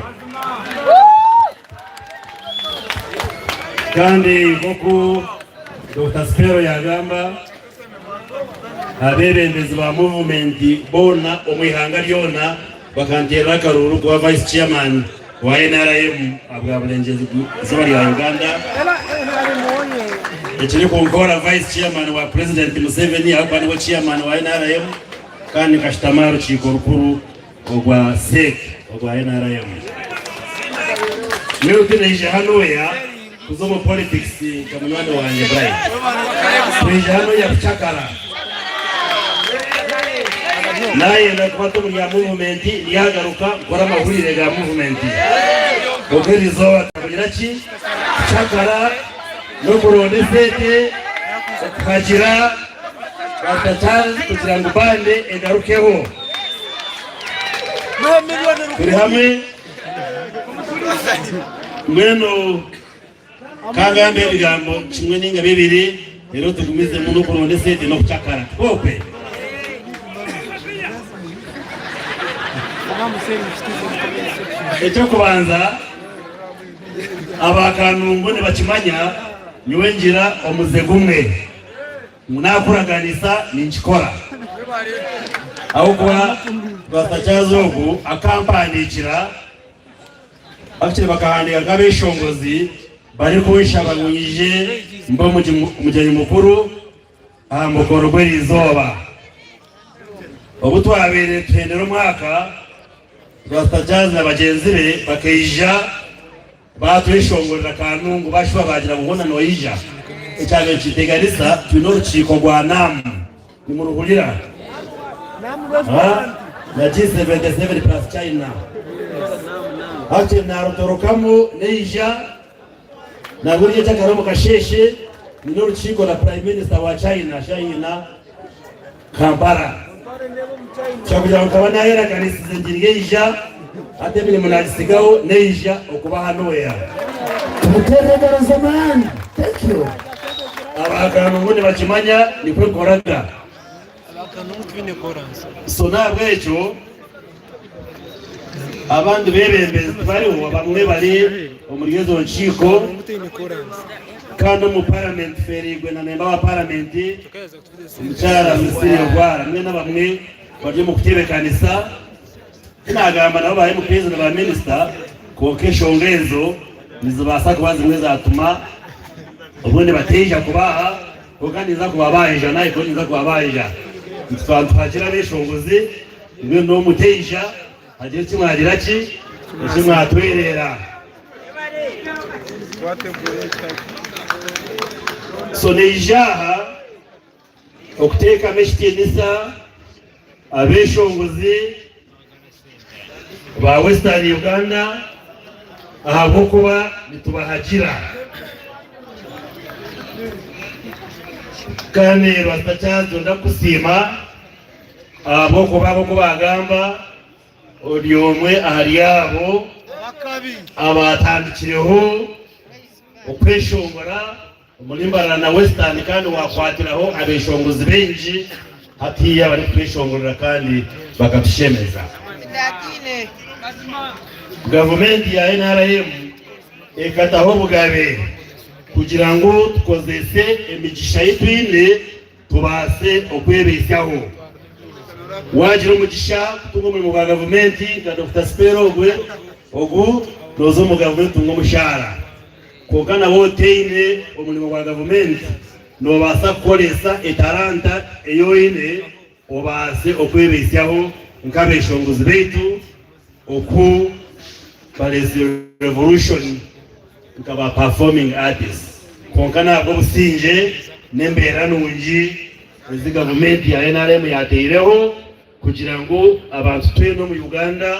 kandi ngoku Dr. Spero yagamba abebembezi ba movement bona omwihanga lyona bakantera akaruru kwa vice chairman wa NRM abwabulengezi z'abali ya Uganda ekiri kunkora vice chairman wa president Museveni abani wa chairman wa NRM kandi kashitamaro chikorukuru ogwa SEC ogwa NRM leo tunaisha hano ya kuzomo politics kamwana wanje Brian tunaisha hano ya kuchakara naye ndakwata muri ya movement yagaruka kora mahurire ga movement okerizo tabiraki chakara no kurone sete kajira Rasta Charz kugira ngo bande egarukeho turi hamwe mweno kagambe bigambo kimwe ninga bibiri rero tugumize mu no kurone sete no kuchakara kope ecyo kubanza abakanungu ne bakimanya niwengira omuzegumwe munakuraganisa ninchikora aho kwa Rasta Charz ogu akampandikira bakire bakahandika kabeshongozi bari kuwisha bagunyije mbo mujyanyi mukuru mukoro bwerizoba obutwabere twendero mwaka Rasta Charz abagenzi be bakayija batwishongorera Kanungu bashwa bagira mubona noyija ecyabe kitegarisa tunorukiko rwa namu ni muruhurira na G77 plus China ati narutorokamu neija na burije cyakaromo kasheshe ni n'urukiko na prime minister wa China Kampala cyakugira ngo kabana yeraganisize ngirije atebile munagisigaho neija okuba hano ya mutegereza man thank you abakanungu ne bakimanya ni kwe koraga so nabwo ecyo abandi bebembezi bariho bamwe bari omurigezo nchiko kandi mu parliament ferigwe na member wa parliament mchara misiri ogwara mwe na bamwe baje mu kutebekanisa inagamba nabo bari mu president ba minister kokesho ngezo nizobasa kubaza mwe zatuma ubundi bateja kubaha kandi za kubabaja nayo ko niza kubabaja twatwagira beshongozi mwe no muteja agiye kimwagira ki kimwatwerera so nejaha okuteka meshitenisa abeshongozi ba Western Uganda ahabo kuba nitubahagira kandi Rasta Charz ndakusima abo kuba bagamba odiomwe ahari yabo abatandikireho ukweshongora muri Mbarara na Western kandi wakwatiraho abeshongozi benshi hatiya bari kweshongorera kandi bakatushemeza. Gavumenti ya NRM ekataho bugabe kugira ngo tukozese emigisha y'itwine tubase okwebesyaho. Wagira umugisha kutunga muri muga gavumenti ka Dr. Spero ogwe ogu nozo mu gavumenti tunga mushara kokana boteine omulimo gwa gavumenti no basa kukolesa etaranta eyoine obase okwebesyaho nkabeshongozi beitu oku balezi revolution nkaba performing artists konkana abo businje nembera nungi ezi gavumenti ya NRM yateireho kugira ngo abantu tweno mu Uganda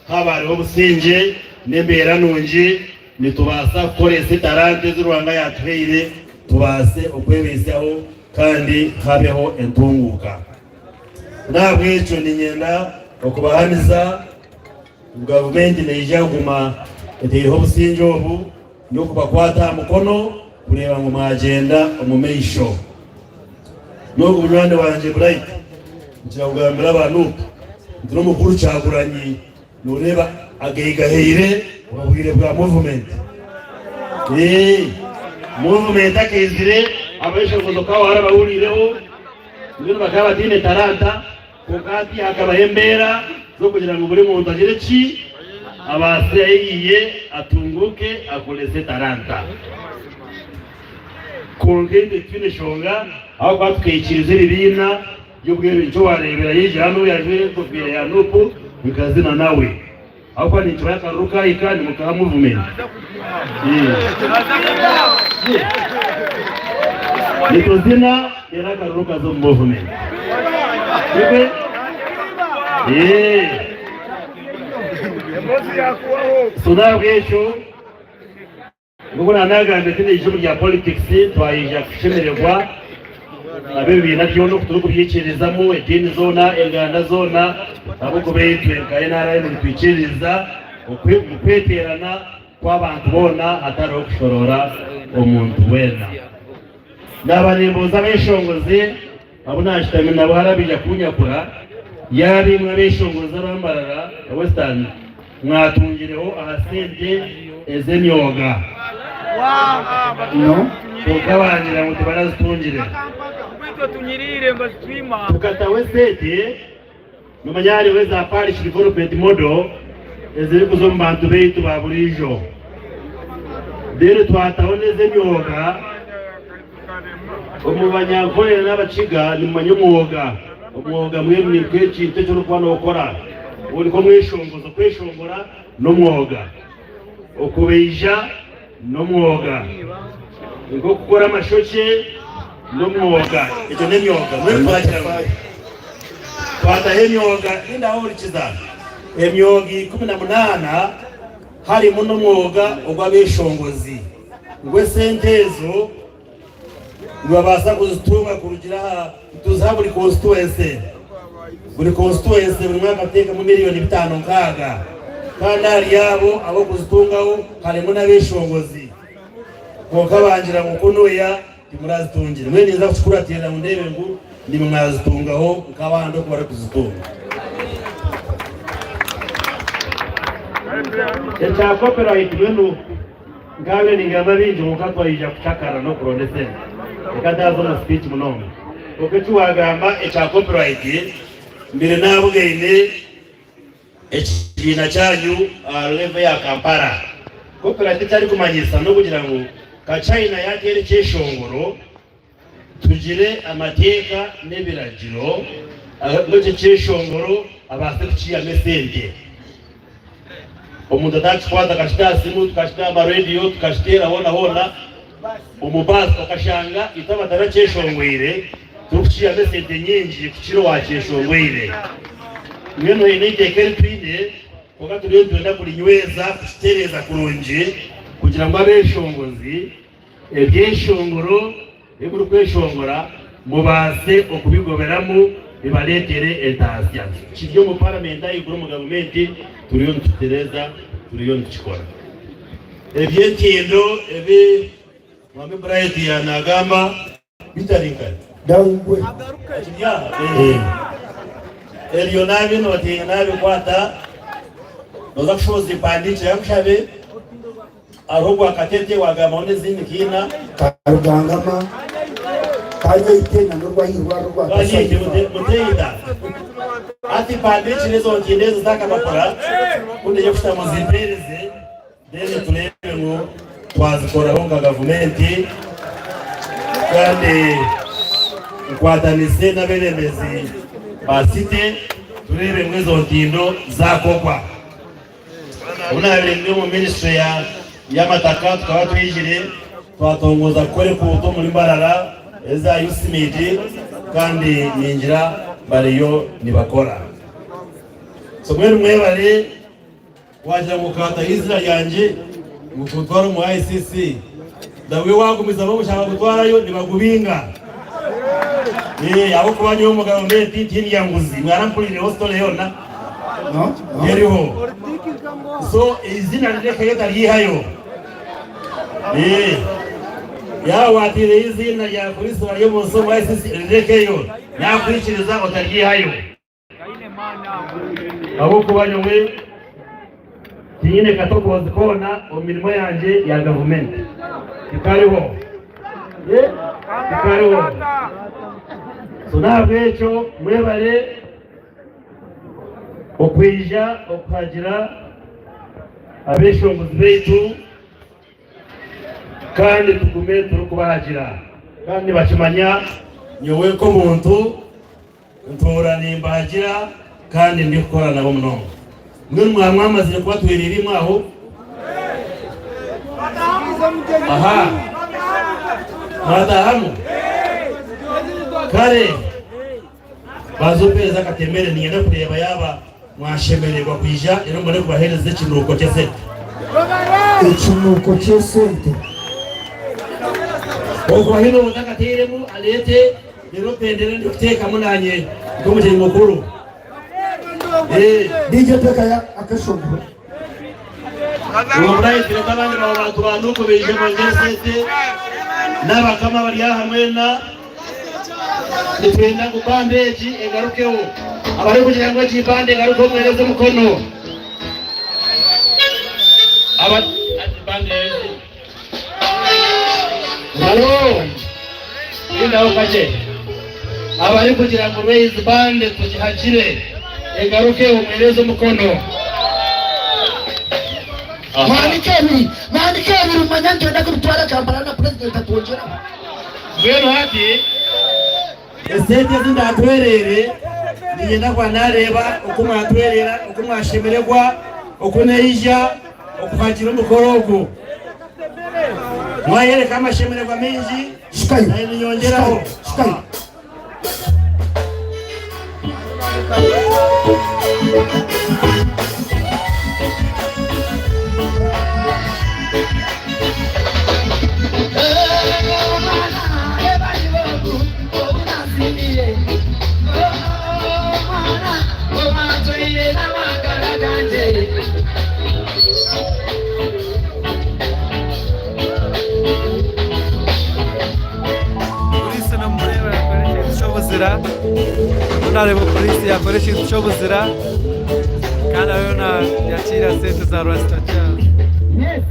habariho businje nembera nungi nitubasa kukolesa tarante z'Urwanda yatuheire tubase okwebesyaho kandi habeho entunguka. Nabwe echo ninyenda okubahaniza gavumenti neijaguma eteireho businje obu no kubakwata mukono kureba ngo magenda omumeisho no kubunyande wanje bright nchagambira abantu ndino mukuru cyaguranyi nureba ageigaheire ubwire bwa movement movement akezire abesho kuzoka wara bahurireho ndino bakaba dine taranta kokati akabahembera zo kugira ngo buri muntu agire ki abase yiye atunguke akolese taranta kongende twine shonga aho kwatwekirize ibina y'ubwere cyo warebera yije hano yaje kubwira ya nupo bikazina nawe aho kwa nicho yakaruka ikani mukaha movement nito zina yarakaruka zo movement bebe Suda bw'echo ngubona nagambye tine ijuru rya politics twayija kushemererwa abe bina byono kuturuko byikirizamo edini zona enganda zona abo kubeyitwe kayenara mu kwikiriza ukweterana kw'abantu bona atari okushorora omuntu wena n'abanemboza beshongoze abo nashitamye nabo harabija kunyakura yari mwabeshongoza bambarara Western mwatungireho ahasente ezemyoga no tukabangira ngo tubarazitungire tunyirire ngo twima tukatawe sete numanyari weza parish development model eziri kuzo mbantu beitu baburijo dere twatawoneze myoga omubanya Ankole n'abaciga nimanye umwoga umwoga mwemwe kweki cyo rukwana okora uri ko mweshongoza kweshongora no mwoga okubeija no mwoga ngo gukora amashoke no mwoga icyo ne myoga mwefakira twata hemyoga indaho rikiza emyogi 18 hari muno mwoga ogwabeshongozi ngwe sentezo ngwabasa kuzitunga kurugira tuza buri constituency buri mwaka teka mu miliyoni 5 nkaga kandi yabo abo kuzitungaho harimo n'abeshongozi kokabangira ngo kunoya timurazitungire mwe niza kukuratira ndebe ngo ndi mwazitungaho nkabando ko bari kuzitunga echa copyright wenu ngabe ningamba bingi mukatwayija kuchakara no kurondese ekadazo na speech munombe oketu wagamba echa copyright mbere nabugene ekina cyanyu level ya Kampala copyright cyari kumanyisa no kugira ngo ka China yakere cyeshongoro tugire amateka n'ebiragiro ngo cyeshongoro abase kuciya mesente omuntu atakwata kashitasimu tukashita radio tukashitera hona umubasi okashanga itabatara cyeshongwire tukuciya mesente nyingi kukiro wakeshongwire mweno initeke twine wakati leo tuenda kulinyweza kutereza kurunje kugira ngo abeshongozi ebyeshongoro eburu kweshongora mubase okubigoberamo bibaletere entasya kibyo mu parliament ayiguru mu government turiyo tutereza turiyo nikikora ebyentindo ebe mwami Bright yanagamba bitaringana dangwe eliyo nabi notinga nabi kwata noza kushoza ipandikira yakushabe ahubwo akatete wagamone zindi kina karugangama kanye itena n'urwahirwa muteyida ati pandikira izo nkindezo zakamapara kunde yo kushita muzimpereze deni turebe ngo twazikoraho nka gavumenti kandi ukwatanise n'aberemezi basite turebe ngo izo ntindo zakogwa unabire mu ministry y'amataka tukaba tuyigire twatongoza kore ku buto muri Mbarara eza yusimiti kandi ninjira bariyo nibakora so mwe bari waje mukata izina yanje mukutwara mu ICC dawe wagumiza bo mushaka gutwarayo nibagubinga abo kubanyo umugabo mbeti tini yanguzi mwarampulire hostole yona no yeriho so izina ndeke tarihayo watire izina ya Kristo ariyo muso wa ICC ndekeyo yakurikiriza otarihayo abo kubanyo we tinyine katoko zikona omirimo yanje ya government ikariho ikariho so nabwecho mwebale okwija okwagira abeshongozi beitu kandi tugume turukubahagira kandi bakimanya nyowe ko muntu ntora nimbahagira kandi ndikora nabo mnongo mwe mwamwamazire kuba twiriri mwaho aha madahamu kare bazopeza katemere niyenda kureba yaba mwashemererwa kwija ero mbone kubahereza ikinuko cyese ikinuko cyesente ubwo hino utakateremu alete rero pendere nduteka munanye ngo muje mukuru DJ teka ya akashombo Ubrayi kirekabandi abantu banduko beje mangesete n'abakama bari hamwena nipenda kubambeji egarukeho abari kugira ngo kibande garuko mwereze mukono aba bande halo ina ukaje abari kugira ngo raise bande kujihajire egarukeho mwereze mukono Maandike umanya ngenda kubitwara kambara na president atwongera Gwero hati esete zindatwerere niyenda kwa nareba ukuma atwerera ukuma ashemererwa ukuneija okufagira umukorogo mwayere kama shemererwa menji shikayo na nyongeraho shikayo Unareba polisi yakoresha icyo buzira kandi abona yakira sente za Rasta Charz. Yes.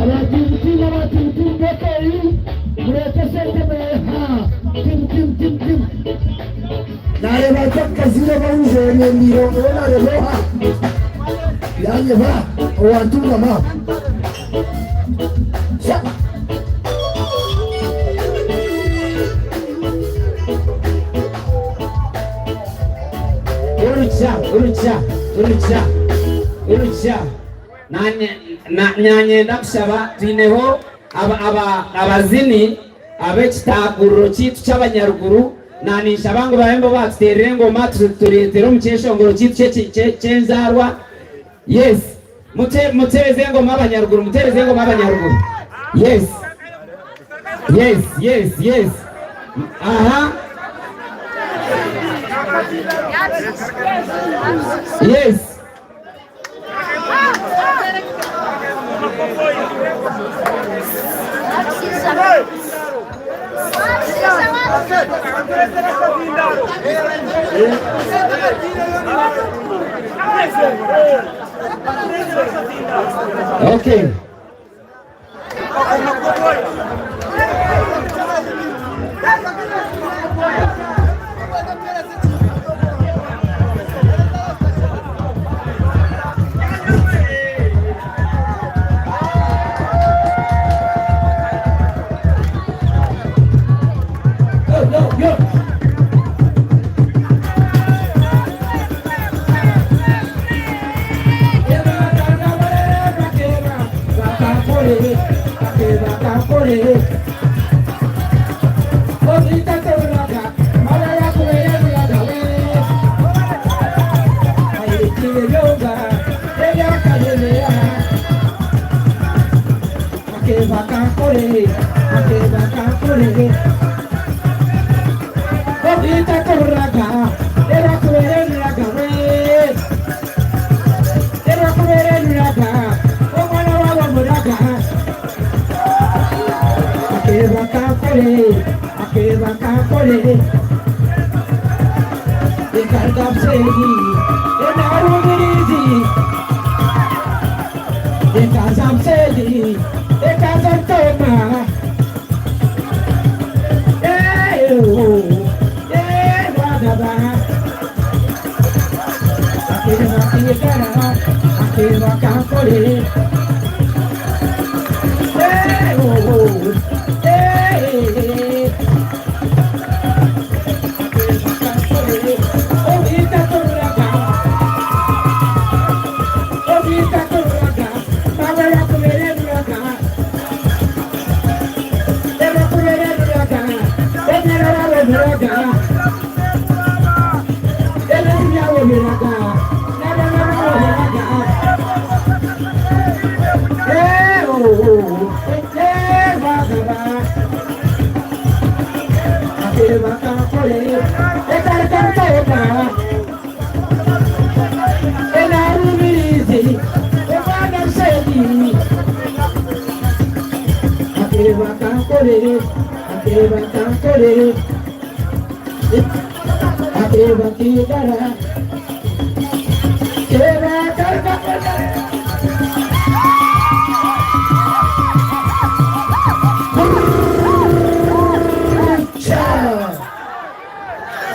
Abatimtim bekeri murete sente beha tim nareba kazira bawuje nemiro nareba yanye ba owantunga ma urucha nanye ndakusaba twineho abazini abekitaguriro kitu cy'abanyaruguru nanisha bangu bahembo batuterere ngoma turetero mukeshongoro kitu cyenzarwa yes mutereze ngoma abanyaruguru, mutereze ngoma abanyaruguru. Yes. Yes, yes, yes. Aha. Yes. Okay.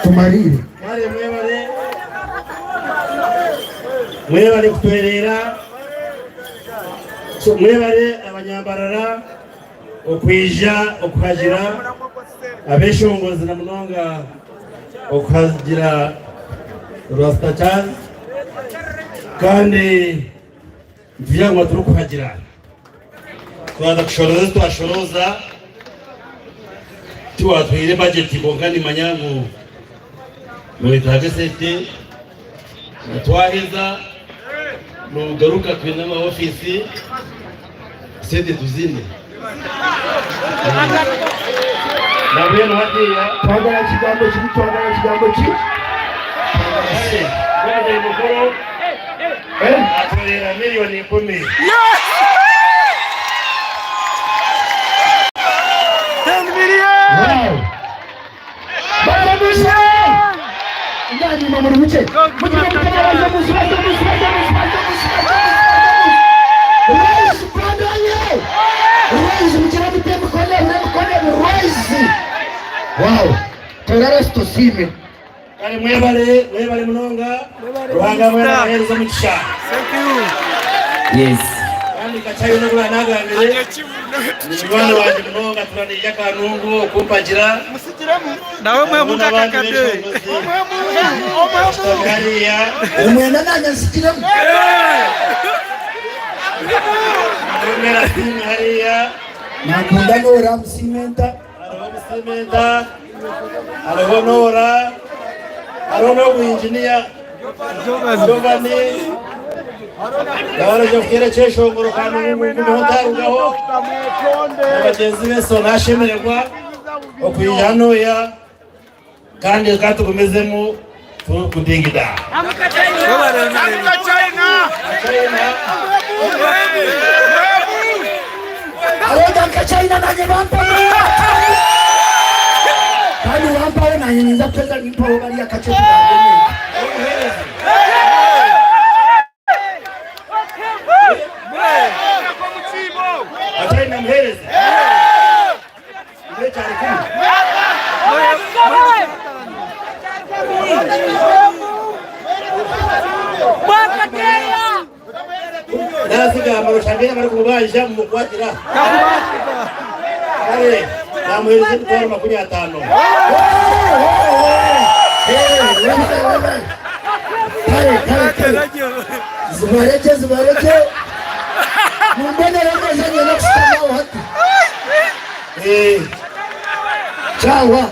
Tumarire. Mwebale kutwerera. So mwebale abanyambarara okwija okuhagira abeshongozi na munonga okuhagira Rasta Charz kandi vyangwa turi kuhagira twaza kushoroza twashoroza tuwatwire budget bongani manyangu muri tagesete twaheza nugaruka twina ma office sede tuzine na bweno hadiya Twagala kigambo ki Bwana mukoro atolera milioni 10. Wow. Baba Musa. Ndani mama muche. Muche mtakaza Musa. Rise brother yo. Rise mchana mtembe rise. Wow. Torara stosime. Kale mwebale munonga. Ruhanga mwena hereza mugisha. Thank you. Yes. Kandi kachayo nagula nagambire. Mwana wanje munonga turani yakanungu kumpagira. Nawe mwe mukakakade. Umwena nanya sikiramu. Mera hariya. Nakunda nora msimenta. Msimenta. Alo nora. Alo no engineer. Giovanni. Gahora jo kera cyeshongoro kandi umuntu ntarugaho abagenzi beso nashemererwa okwijano ya kandi katugumezemo kudingida China nanye bampaye kandi bampaye nanye niza kweza nimpaho bari akacetu bagene China mhereze ile cyari kuri nasiga amarushanwa bari kubaje mu kwatira kare namuhereze mutwara 50 Zubareke mumbone ramazanye no kusamaho hati chawa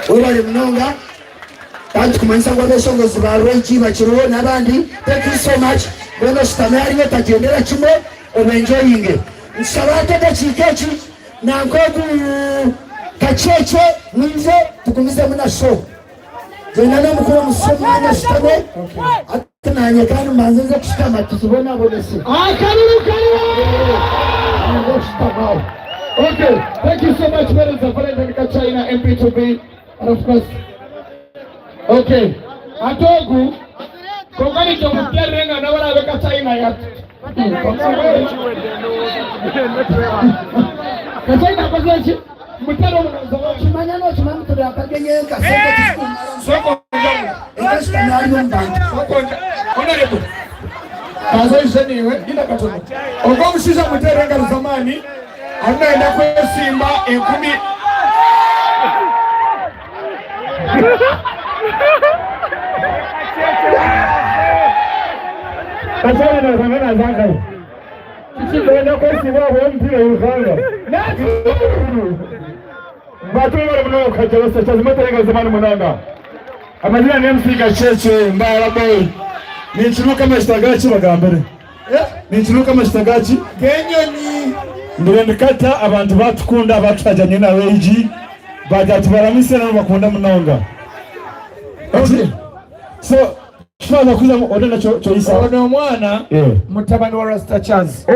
ubari mnonga kandi kumanisa ngo abeshongozi ba Regi bakiriho n'abandi. Thank you so much. Bona sitamari netagendera kimwe obenjoyinge nsabate dakikechi nangogu kacheke mwize tukumize muna show jenana mukuru musoma na sitame atananye kandi manzenze kushikama tuzibona abonese karibu okay, thank you so much brothers and friends China MP2B and of course okay atogu kongani to mutyarenga na wala weka China ya Kachaina kwaje mutaro mnazo chimanya no chimanya to akagenyenga soko ndio ndio mbanda soko honorable kazo iseniwe ina katono ogomushiza muterenga zamani anaenda kwa Simba 10 Kachaina na zamana zanga Kichibona kwa Simba wa mpira Uganda Batu bari muno kajya Charz muterenga zamani munanga amazina ni MC Gacheche Mbarara boy ni chiruka mashitagachi bagambere ni chiruka mashitagachi kenyoni ndikata abantu batukunda batwajanye na Regi bajati baramise na bakunda munonga okay so twaza kuza odana cho isa ono mwana mutabani wa Rasta Charz